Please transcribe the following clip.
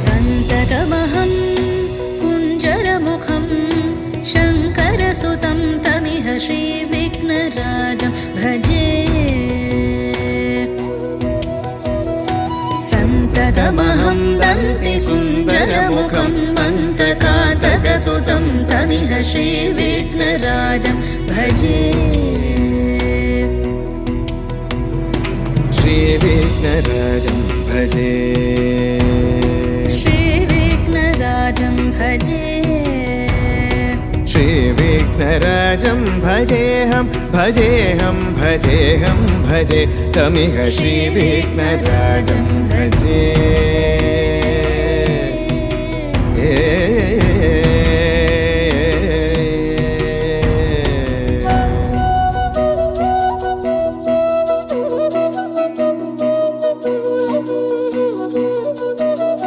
सन्ततमहं कुञ्जरमुखं शङ्करसुतं तमिह श्रीविघ्नराजं भजे सन्ततमहं दन्तिसुन्दरमुखं मन्तकातकसुतं तमिह श्रीविघ्नराजं भजे श्रीविघ्नराजं भजे श्रीविघ्नराजं भजे श्रीविघ्नराजं भजेऽहं भजेऽहं भजेऽहं भजे तमिह श्रीविघ्नराजं भजे।